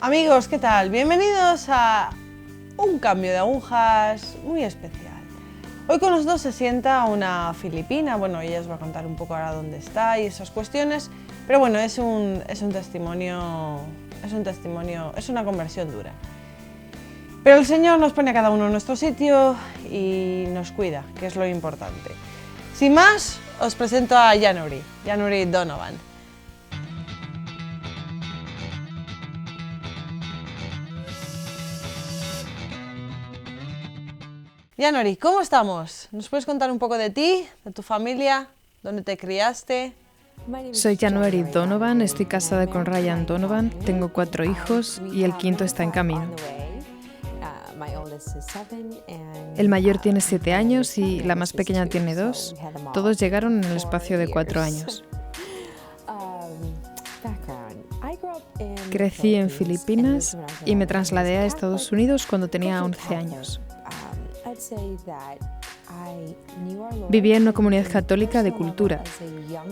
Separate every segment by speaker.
Speaker 1: Amigos, ¿qué tal? Bienvenidos a un cambio de agujas muy especial. Hoy con nosotros se sienta una filipina. Bueno, ella os va a contar un poco ahora dónde está y esas cuestiones, pero bueno, es un testimonio, es una conversión dura. Pero el Señor nos pone a cada uno en nuestro sitio y nos cuida, que es lo importante. Sin más, os presento a January Donovan. January, ¿cómo estamos? ¿Nos puedes contar un poco de ti, de tu familia, dónde te criaste?
Speaker 2: Soy January Donovan, estoy casada con Ryan Donovan, tengo 4 hijos y el quinto está en camino. El mayor tiene 7 años y la más pequeña tiene 2. Todos llegaron en el espacio de 4 años. Crecí en Filipinas y me trasladé a Estados Unidos cuando tenía 11 años. Vivía en una comunidad católica de cultura.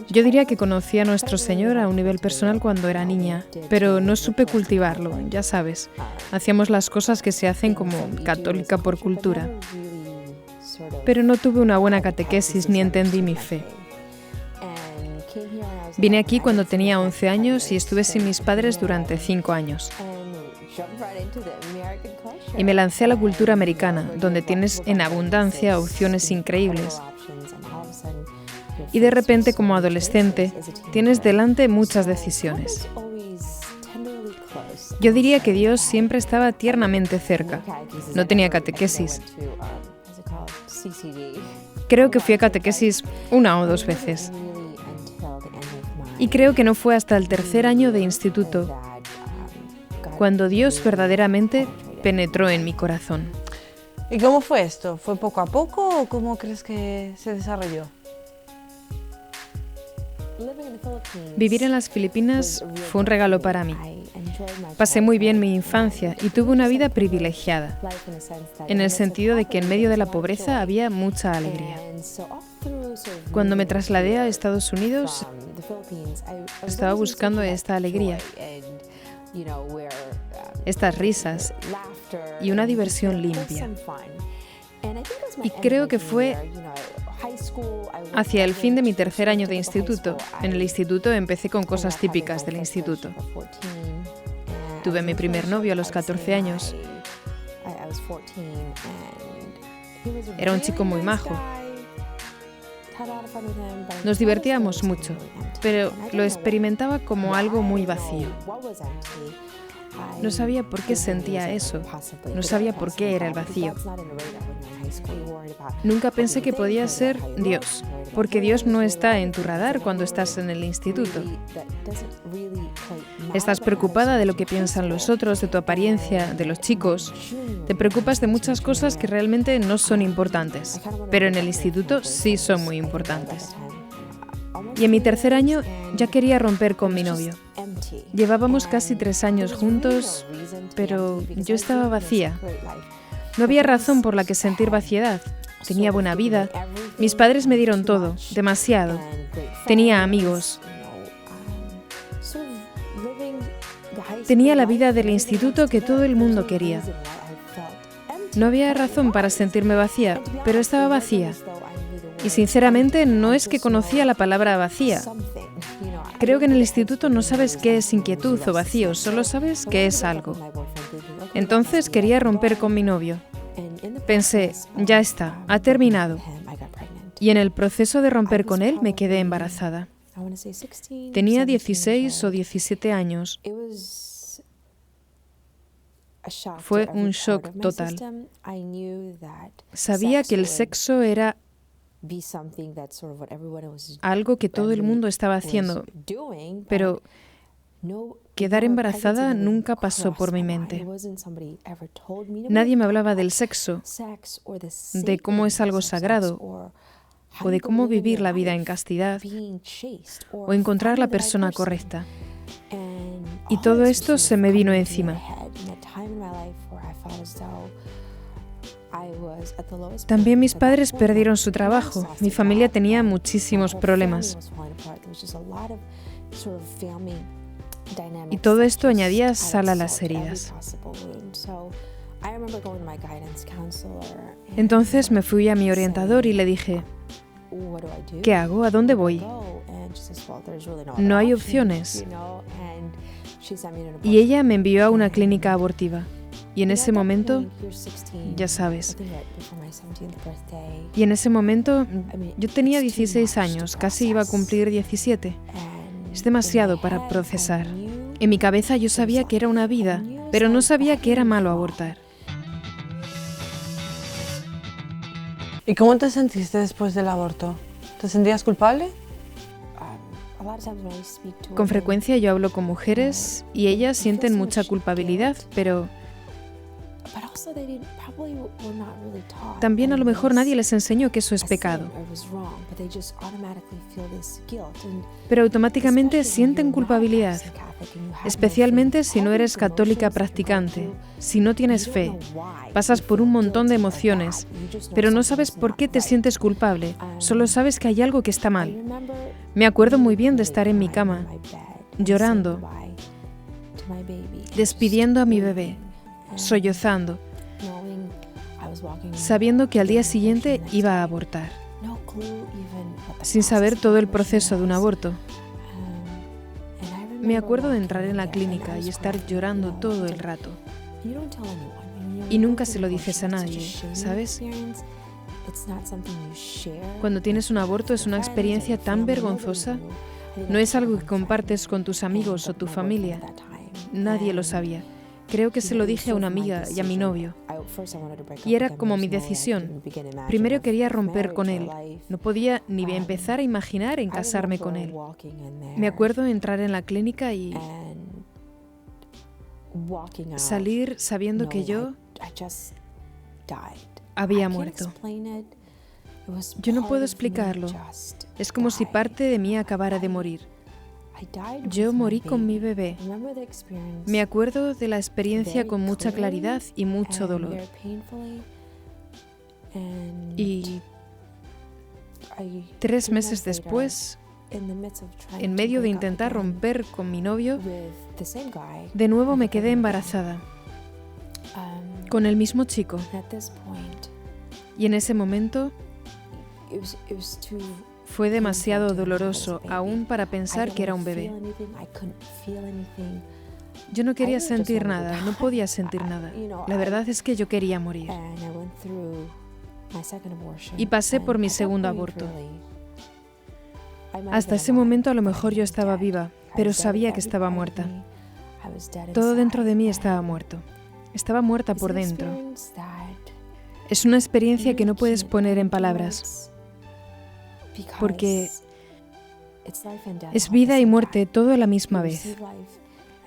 Speaker 2: Yo diría que conocí a nuestro Señor a un nivel personal cuando era niña, pero no supe cultivarlo, ya sabes. Hacíamos las cosas que se hacen como católica por cultura. Pero no tuve una buena catequesis ni entendí mi fe. Vine aquí cuando tenía 11 años y estuve sin mis padres durante 5 años. Y me lancé a la cultura americana, donde tienes en abundancia opciones increíbles. Y de repente, como adolescente, tienes delante muchas decisiones. Yo diría que Dios siempre estaba tiernamente cerca. No tenía catequesis. Creo que fui a catequesis 1 o 2 veces. Y creo que no fue hasta el tercer año de instituto cuando Dios verdaderamente penetró en mi corazón.
Speaker 1: ¿Y cómo fue esto? ¿Fue poco a poco o cómo crees que se desarrolló?
Speaker 2: Vivir en las Filipinas fue un regalo para mí. Pasé muy bien mi infancia y tuve una vida privilegiada, en el sentido de que en medio de la pobreza había mucha alegría. Cuando me trasladé a Estados Unidos, estaba buscando esta alegría, estas risas y una diversión limpia. Y creo que fue hacia el fin de mi tercer año de instituto. En el instituto empecé con cosas típicas del instituto. Tuve mi primer novio a los 14 años. Era un chico muy majo. Nos divertíamos mucho, pero lo experimentaba como algo muy vacío. No sabía por qué sentía eso, no sabía por qué era el vacío. Nunca pensé que podía ser Dios, porque Dios no está en tu radar cuando estás en el instituto. Estás preocupada de lo que piensan los otros, de tu apariencia, de los chicos. Te preocupas de muchas cosas que realmente no son importantes, pero en el instituto sí son muy importantes. Y en mi tercer año ya quería romper con mi novio. Llevábamos casi 3 años juntos, pero yo estaba vacía. No había razón por la que sentir vaciedad. Tenía buena vida. Mis padres me dieron todo, demasiado. Tenía amigos. Tenía la vida del instituto que todo el mundo quería. No había razón para sentirme vacía, pero estaba vacía. Y sinceramente no es que conocía la palabra vacía. Creo que en el instituto no sabes qué es inquietud o vacío, solo sabes que es algo. Entonces quería romper con mi novio. Pensé, ya está, ha terminado. Y en el proceso de romper con él me quedé embarazada. Tenía 16 o 17 años. Fue un shock total. Sabía que el sexo era algo que todo el mundo estaba haciendo, pero quedar embarazada nunca pasó por mi mente. Nadie me hablaba del sexo, de cómo es algo sagrado, o de cómo vivir la vida en castidad, o encontrar la persona correcta. Y todo esto se me vino encima. También mis padres perdieron su trabajo. Mi familia tenía muchísimos problemas. Y todo esto añadía sal a las heridas. Entonces me fui a mi orientador y le dije, ¿qué hago? ¿A dónde voy? No hay opciones. Y ella me envió a una clínica abortiva. Y en ese momento, ya sabes, yo tenía 16 años, casi iba a cumplir 17. Es demasiado para procesar. En mi cabeza yo sabía que era una vida, pero no sabía que era malo abortar.
Speaker 1: ¿Y cómo te sentiste después del aborto? ¿Te sentías culpable?
Speaker 2: Con frecuencia yo hablo con mujeres y ellas sienten mucha culpabilidad, pero también a lo mejor nadie les enseñó que eso es pecado. Pero automáticamente sienten culpabilidad, especialmente si no eres católica practicante, si no tienes fe. Pasas por un montón de emociones, pero no sabes por qué te sientes culpable, solo sabes que hay algo que está mal. Me acuerdo muy bien de estar en mi cama, llorando, despidiendo a mi bebé, sollozando, sabiendo que al día siguiente iba a abortar, sin saber todo el proceso de un aborto. Me acuerdo de entrar en la clínica y estar llorando todo el rato. Y nunca se lo dices a nadie, ¿sabes? Cuando tienes un aborto es una experiencia tan vergonzosa. No es algo que compartes con tus amigos o tu familia. Nadie lo sabía. Creo que se lo dije a una amiga y a mi novio. Y era como mi decisión. Primero quería romper con él. No podía ni empezar a imaginar en casarme con él. Me acuerdo de entrar en la clínica y salir sabiendo que yo había muerto. Yo no puedo explicarlo. Es como si parte de mí acabara de morir. Yo morí con mi bebé. Me acuerdo de la experiencia con mucha claridad y mucho dolor. Y 3 meses después, en medio de intentar romper con mi novio, de nuevo me quedé embarazada con el mismo chico. Y en ese momento fue demasiado doloroso aún para pensar que era un bebé. Yo no quería sentir nada, no podía sentir nada. La verdad es que yo quería morir. Y pasé por mi segundo aborto. Hasta ese momento a lo mejor yo estaba viva, pero sabía que estaba muerta. Todo dentro de mí estaba muerto. Estaba muerta por dentro. Es una experiencia que no puedes poner en palabras, porque es vida y muerte todo a la misma vez.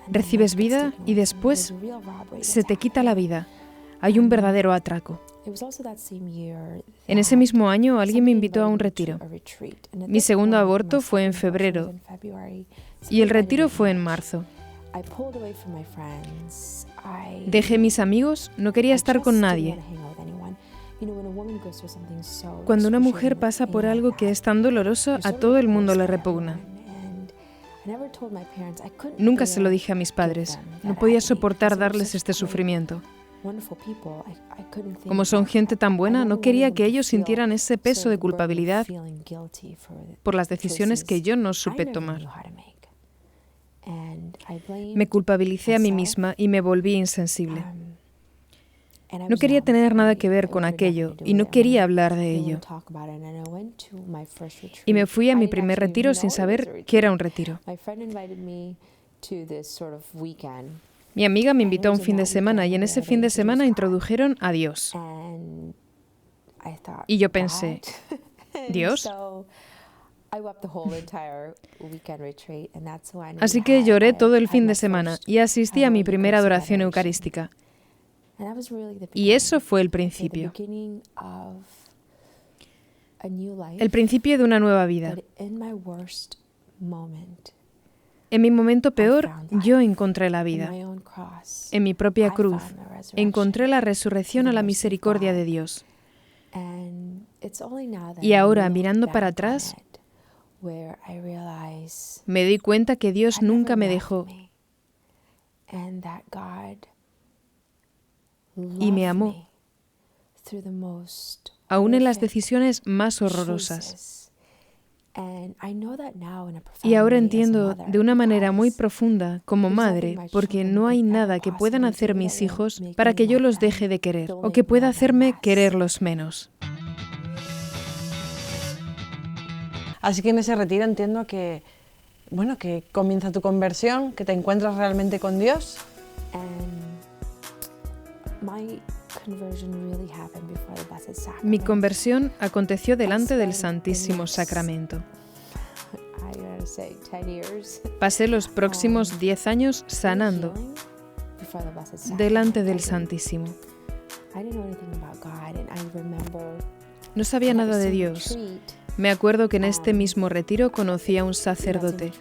Speaker 2: Recibes vida y después se te quita la vida. Hay un verdadero atraco. En ese mismo año alguien me invitó a un retiro. Mi segundo aborto fue en febrero y el retiro fue en marzo. Dejé mis amigos, no quería estar con nadie. Cuando una mujer pasa por algo que es tan doloroso, a todo el mundo le repugna. Nunca se lo dije a mis padres. No podía soportar darles este sufrimiento. Como son gente tan buena, no quería que ellos sintieran ese peso de culpabilidad por las decisiones que yo no supe tomar. Me culpabilicé a mí misma y me volví insensible. No quería tener nada que ver con aquello y no quería hablar de ello. Y me fui a mi primer retiro sin saber que era un retiro. Mi amiga me invitó a un fin de semana y en ese fin de semana introdujeron a Dios. Y yo pensé, ¿Dios? Así que lloré todo el fin de semana y asistí a mi primera adoración eucarística. Y eso fue el principio. El principio de una nueva vida. En mi momento peor, yo encontré la vida. En mi propia cruz, encontré la resurrección a la misericordia de Dios. Y ahora, mirando para atrás, me di cuenta que Dios nunca me dejó Y me amó, aún en las decisiones más horrorosas. Y ahora entiendo de una manera muy profunda como madre, porque no hay nada que puedan hacer mis hijos para que yo los deje de querer o que pueda hacerme quererlos menos.
Speaker 1: Así que en ese retiro entiendo que, bueno, que comienza tu conversión, que te encuentras realmente con Dios.
Speaker 2: Mi conversión aconteció delante del Santísimo Sacramento. Pasé los próximos 10 años sanando delante del Santísimo. No sabía nada de Dios. Me acuerdo que en este mismo retiro conocí a un sacerdote,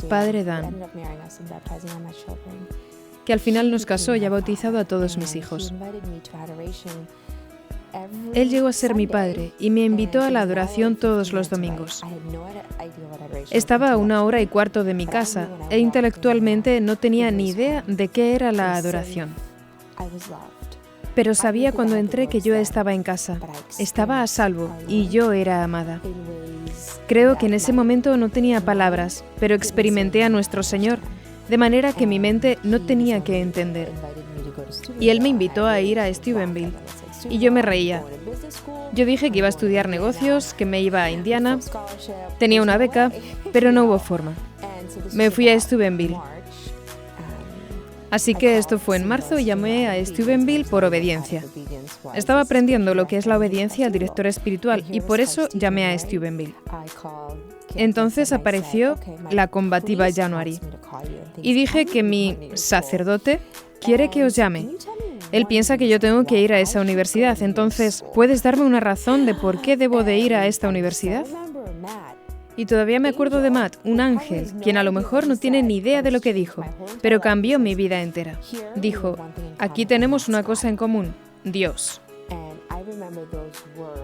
Speaker 2: Padre Dan, que al final nos casó y ha bautizado a todos mis hijos. Él llegó a ser mi padre y me invitó a la adoración todos los domingos. Estaba a 1h15 de mi casa e intelectualmente no tenía ni idea de qué era la adoración. Pero sabía cuando entré que yo estaba en casa, estaba a salvo y yo era amada. Creo que en ese momento no tenía palabras, pero experimenté a nuestro Señor, de manera que mi mente no tenía que entender. Y Él me invitó a ir a Steubenville, y yo me reía. Yo dije que iba a estudiar negocios, que me iba a Indiana, tenía una beca, pero no hubo forma. Me fui a Steubenville. Así que esto fue en marzo y llamé a Steubenville por obediencia. Estaba aprendiendo lo que es la obediencia al director espiritual y por eso llamé a Steubenville. Entonces apareció la combativa January y dije que mi sacerdote quiere que os llame. Él piensa que yo tengo que ir a esa universidad, entonces, ¿puedes darme una razón de por qué debo de ir a esta universidad? Y todavía me acuerdo de Matt, un ángel, quien a lo mejor no tiene ni idea de lo que dijo, pero cambió mi vida entera. Dijo, aquí tenemos una cosa en común, Dios.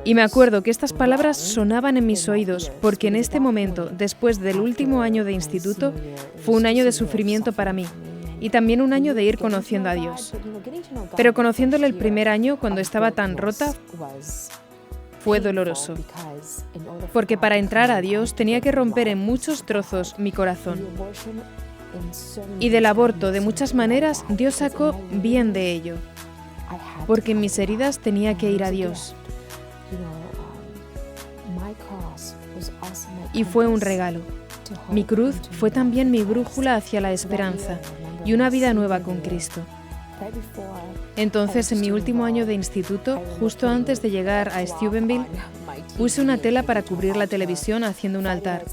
Speaker 2: Y me acuerdo que estas palabras sonaban en mis oídos, porque en este momento, después del último año de instituto, fue un año de sufrimiento para mí, y también un año de ir conociendo a Dios. Pero conociéndole el primer año, cuando estaba tan rota, fue doloroso, porque para entrar a Dios tenía que romper en muchos trozos mi corazón. Y del aborto, de muchas maneras, Dios sacó bien de ello, porque en mis heridas tenía que ir a Dios. Y fue un regalo. Mi cruz fue también mi brújula hacia la esperanza y una vida nueva con Cristo. Entonces, en mi último año de instituto, justo antes de llegar a Steubenville, puse una tela para cubrir la televisión haciendo un altar.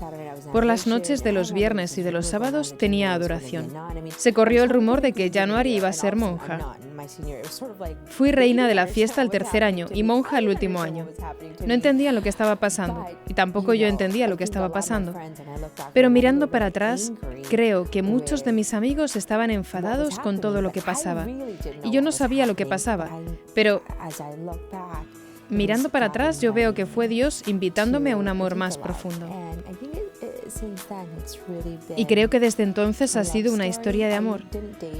Speaker 2: Por las noches de los viernes y de los sábados tenía adoración. Se corrió el rumor de que January iba a ser monja. Fui reina de la fiesta el tercer año y monja el último año. No entendía lo que estaba pasando y tampoco yo entendía lo que estaba pasando. Pero mirando para atrás, creo que muchos de mis amigos estaban enfadados con todo lo que pasaba y yo no sabía lo que pasaba, pero mirando para atrás yo veo que fue Dios invitándome a un amor más profundo. Y creo que desde entonces ha sido una historia de amor.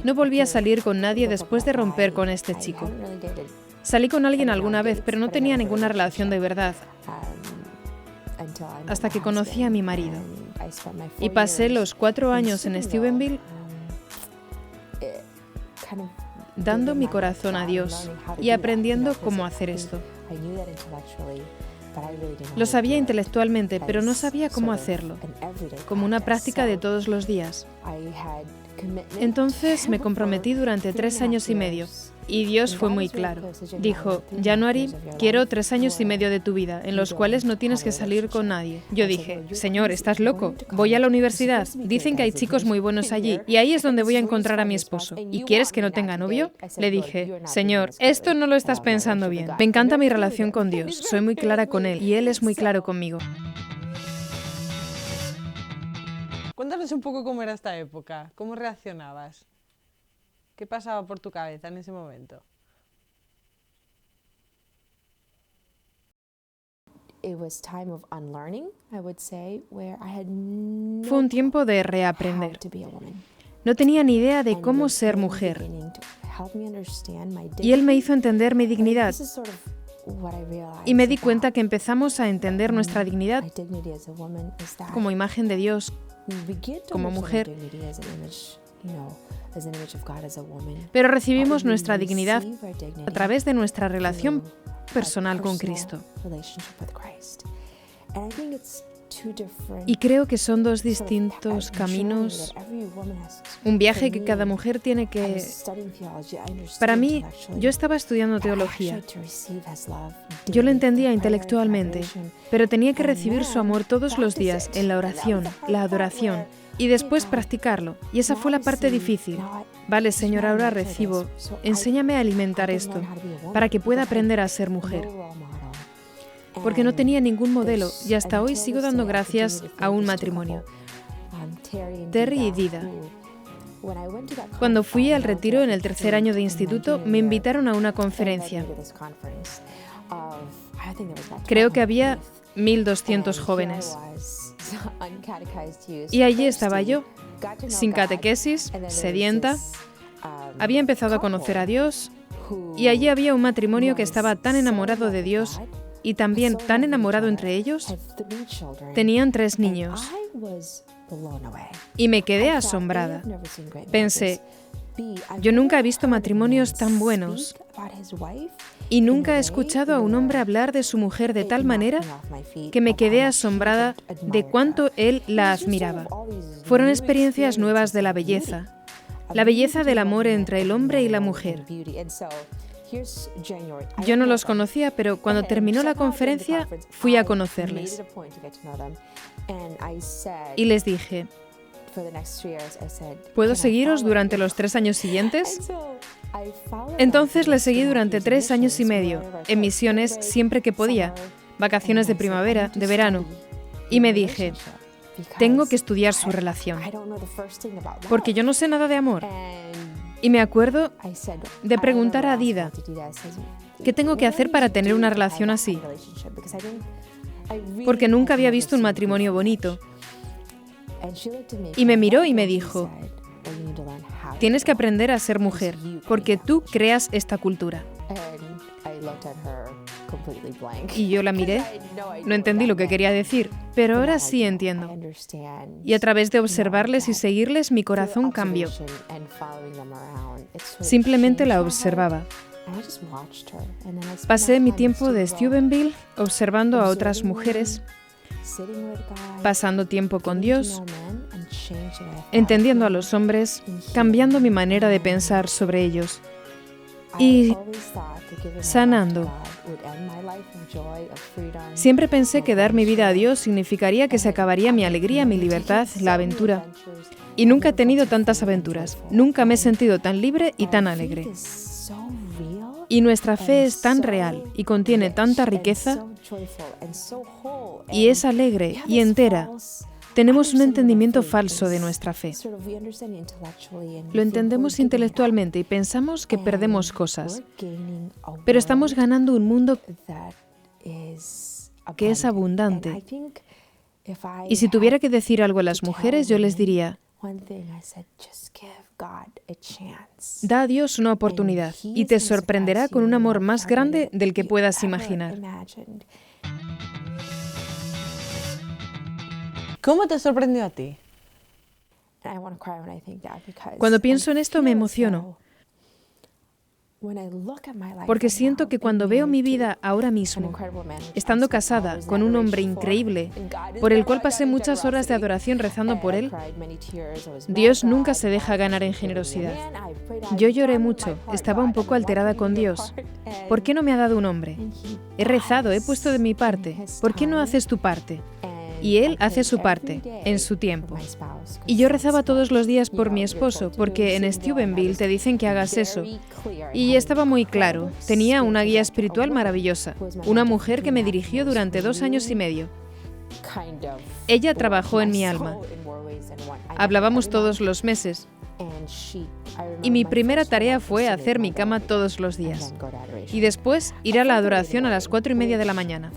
Speaker 2: No volví a salir con nadie después de romper con este chico. Salí con alguien alguna vez, pero no tenía ninguna relación de verdad, hasta que conocí a mi marido. Y pasé los 4 años en Steubenville dando mi corazón a Dios y aprendiendo cómo hacer esto. Lo sabía intelectualmente, pero no sabía cómo hacerlo, como una práctica de todos los días. Entonces me comprometí durante 3 años y medio, y Dios fue muy claro. Dijo, January, quiero 3 años y medio de tu vida, en los cuales no tienes que salir con nadie. Yo dije, Señor, ¿estás loco? Voy a la universidad, dicen que hay chicos muy buenos allí, y ahí es donde voy a encontrar a mi esposo. ¿Y quieres que no tenga novio? Le dije, Señor, esto no lo estás pensando bien. Me encanta mi relación con Dios, soy muy clara con Él, y Él es muy claro conmigo.
Speaker 1: Cuéntanos un poco cómo era esta época, cómo reaccionabas, qué pasaba por tu cabeza en ese momento.
Speaker 2: Fue un tiempo de reaprender. No tenía ni idea de cómo ser mujer. Y él me hizo entender mi dignidad. Y me di cuenta que empezamos a entender nuestra dignidad como imagen de Dios, como mujer. Pero recibimos nuestra dignidad a través de nuestra relación personal con Cristo. Y creo que son dos distintos caminos, un viaje que cada mujer tiene que... Para mí, yo estaba estudiando teología. Yo lo entendía intelectualmente, pero tenía que recibir su amor todos los días en la oración, la adoración, y después practicarlo. Y esa fue la parte difícil. Vale, Señor, ahora recibo. Enséñame a alimentar esto, para que pueda aprender a ser mujer. Porque no tenía ningún modelo y hasta hoy sigo dando gracias a un matrimonio, Terry y Dida. Cuando fui al retiro en el tercer año de instituto, me invitaron a una conferencia. Creo que había 1.200 jóvenes. Y allí estaba yo, sin catequesis, sedienta. Había empezado a conocer a Dios y allí había un matrimonio que estaba tan enamorado de Dios y también tan enamorado entre ellos. Tenían 3 niños. Y me quedé asombrada. Pensé, yo nunca he visto matrimonios tan buenos y nunca he escuchado a un hombre hablar de su mujer de tal manera que me quedé asombrada de cuánto él la admiraba. Fueron experiencias nuevas de la belleza del amor entre el hombre y la mujer. Yo no los conocía, pero cuando terminó la conferencia fui a conocerles. Y les dije, ¿puedo seguiros durante los 3 años siguientes? Entonces les seguí durante 3 años y medio, en misiones siempre que podía, vacaciones de primavera, de verano. Y me dije, tengo que estudiar su relación, porque yo no sé nada de amor. Y me acuerdo de preguntar a Dida, ¿qué tengo que hacer para tener una relación así? Porque nunca había visto un matrimonio bonito. Y me miró y me dijo, tienes que aprender a ser mujer, porque tú creas esta cultura. Y yo la miré, no entendí lo que quería decir, pero ahora sí entiendo. Y a través de observarles y seguirles, mi corazón cambió. Simplemente la observaba. Pasé mi tiempo de Steubenville observando a otras mujeres, pasando tiempo con Dios, entendiendo a los hombres, cambiando mi manera de pensar sobre ellos y sanando. Siempre pensé que dar mi vida a Dios significaría que se acabaría mi alegría, mi libertad, la aventura. Y nunca he tenido tantas aventuras. Nunca me he sentido tan libre y tan alegre. Y nuestra fe es tan real y contiene tanta riqueza y es alegre y entera. Tenemos un entendimiento falso de nuestra fe. Lo entendemos intelectualmente y pensamos que perdemos cosas, pero estamos ganando un mundo que es abundante. Y si tuviera que decir algo a las mujeres, yo les diría, da a Dios una oportunidad y te sorprenderá con un amor más grande del que puedas imaginar.
Speaker 1: ¿Cómo te sorprendió a ti?
Speaker 2: Cuando pienso en esto me emociono, porque siento que cuando veo mi vida ahora mismo, estando casada con un hombre increíble, por el cual pasé muchas horas de adoración rezando por él, Dios nunca se deja ganar en generosidad. Yo lloré mucho, estaba un poco alterada con Dios. ¿Por qué no me ha dado un hombre? He rezado, he puesto de mi parte. ¿Por qué no haces tu parte? Y Él hace su parte, en su tiempo. Y yo rezaba todos los días por mi esposo, porque en Steubenville te dicen que hagas eso. Y estaba muy claro, tenía una guía espiritual maravillosa, una mujer que me dirigió durante 2 años y medio. Ella trabajó en mi alma. Hablábamos todos los meses. Y mi primera tarea fue hacer mi cama todos los días. Y después ir a la adoración a las 4:30 de la mañana.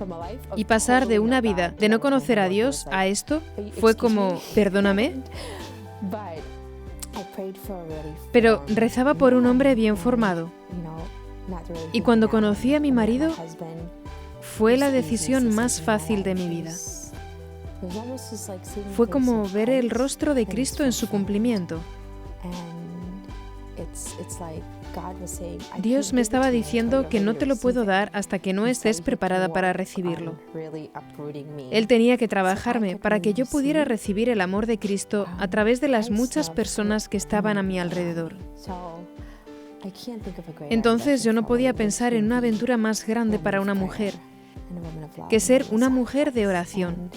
Speaker 2: Y pasar de una vida de no conocer a Dios a esto fue como, perdóname. Pero rezaba por un hombre bien formado. Y cuando conocí a mi marido, fue la decisión más fácil de mi vida. Fue como ver el rostro de Cristo en su cumplimiento. Dios me estaba diciendo que no te lo puedo dar hasta que no estés preparada para recibirlo. Él tenía que trabajarme para que yo pudiera recibir el amor de Cristo a través de las muchas personas que estaban a mi alrededor. Entonces yo no podía pensar en una aventura más grande para una mujer que ser una mujer de oración,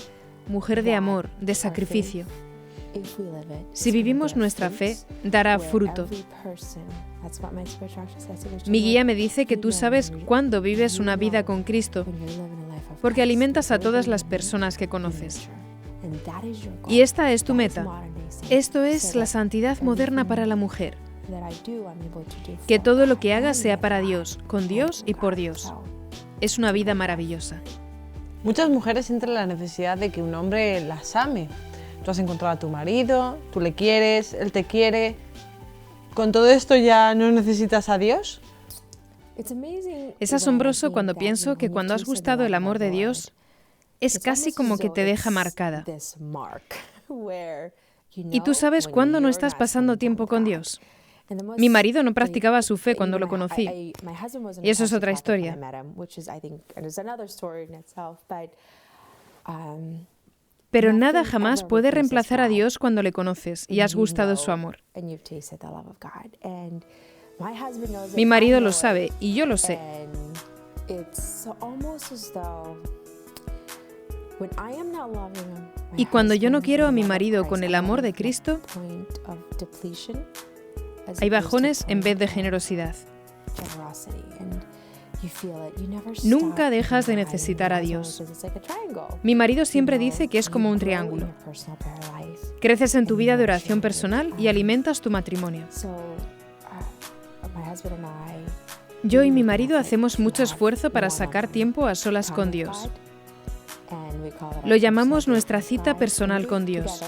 Speaker 2: mujer de amor, de sacrificio. Si vivimos nuestra fe, dará fruto. Mi guía me dice que tú sabes cuándo vives una vida con Cristo, porque alimentas a todas las personas que conoces. Y esta es tu meta. Esto es la santidad moderna para la mujer. Que todo lo que hagas sea para Dios, con Dios y por Dios. Es una vida maravillosa.
Speaker 1: Muchas mujeres sienten la necesidad de que un hombre las ame. Tú has encontrado a tu marido, tú le quieres, él te quiere. ¿Con todo esto ya no necesitas a Dios?
Speaker 2: Es asombroso cuando pienso que cuando has gustado el amor de Dios, es casi como que te deja marcada. Y tú sabes cuándo no estás pasando tiempo con Dios. Mi marido no practicaba su fe cuando lo conocí. Y eso es otra historia. Pero nada jamás puede reemplazar a Dios cuando le conoces y has gustado su amor. Mi marido lo sabe y yo lo sé. Y cuando yo no quiero a mi marido con el amor de Cristo, hay bajones en vez de generosidad. Nunca dejas de necesitar a Dios. Mi marido siempre dice que es como un triángulo. Creces en tu vida de oración personal y alimentas tu matrimonio. Yo y mi marido hacemos mucho esfuerzo para sacar tiempo a solas con Dios. Lo llamamos nuestra cita personal con Dios.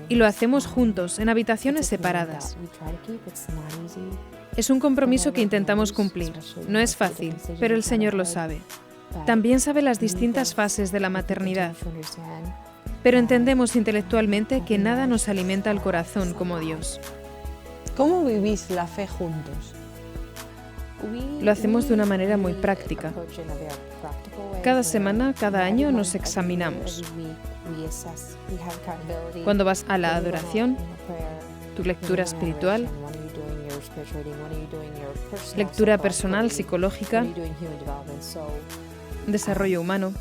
Speaker 2: Y lo hacemos juntos, en habitaciones separadas. Es un compromiso que intentamos cumplir. No es fácil, pero el Señor lo sabe. También sabe las distintas fases de la maternidad. Pero entendemos intelectualmente que nada nos alimenta el corazón como Dios.
Speaker 1: ¿Cómo vivís la fe juntos?
Speaker 2: Lo hacemos de una manera muy práctica. Cada semana, cada año nos examinamos. Cuando vas a la adoración, tu lectura espiritual, lectura personal, psicológica, desarrollo humano.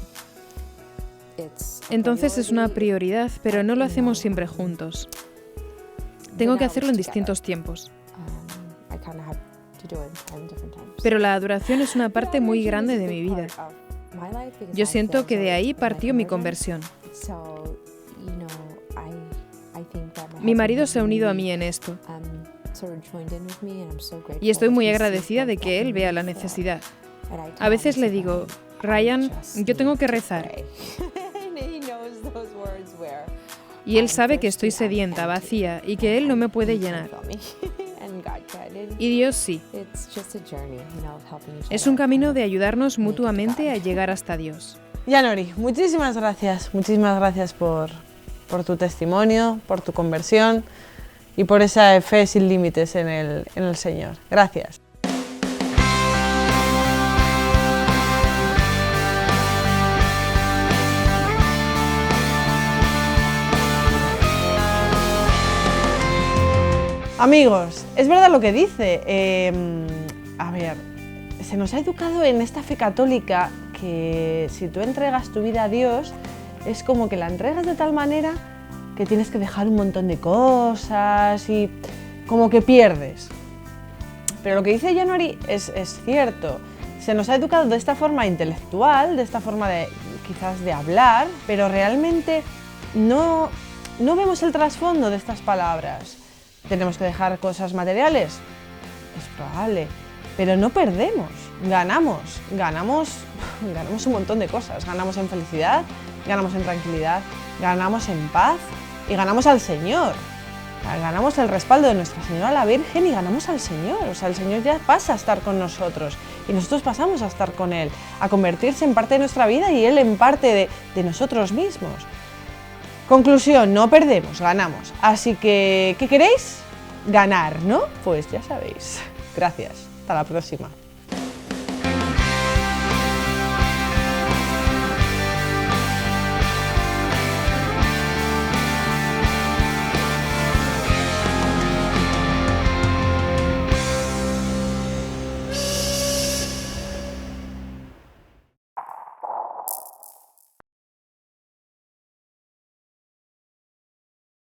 Speaker 2: Entonces es una prioridad, pero no lo hacemos siempre juntos. Tengo que hacerlo en distintos tiempos. Pero la adoración es una parte muy grande de mi vida. Yo siento que de ahí partió mi conversión. Mi marido se ha unido a mí en esto. Y estoy muy agradecida de que él vea la necesidad. A veces le digo, Ryan, yo tengo que rezar. Y él sabe que estoy sedienta, vacía, y que él no me puede llenar. Y Dios sí. Es un camino de ayudarnos mutuamente a llegar hasta Dios.
Speaker 1: Yanori, muchísimas gracias por tu testimonio, por tu conversión y por esa fe sin límites en el Señor. Gracias. Amigos, es verdad lo que dice. A ver, se nos ha educado en esta fe católica que si tú entregas tu vida a Dios, es como que la entregas de tal manera que tienes que dejar un montón de cosas y como que pierdes. Pero lo que dice Yanori es cierto. Se nos ha educado de esta forma intelectual, de esta forma de quizás de hablar, pero realmente no vemos el trasfondo de estas palabras. ¿Tenemos que dejar cosas materiales? Es probable, pero no perdemos, ganamos un montón de cosas. Ganamos en felicidad, ganamos en tranquilidad, ganamos en paz y ganamos al Señor. Ganamos el respaldo de Nuestra Señora la Virgen y ganamos al Señor. O sea, el Señor ya pasa a estar con nosotros y nosotros pasamos a estar con Él, a convertirse en parte de nuestra vida y Él en parte de nosotros mismos. Conclusión, no perdemos, ganamos. Así que, ¿qué queréis? Ganar, ¿no? Pues ya sabéis. Gracias. Hasta la próxima.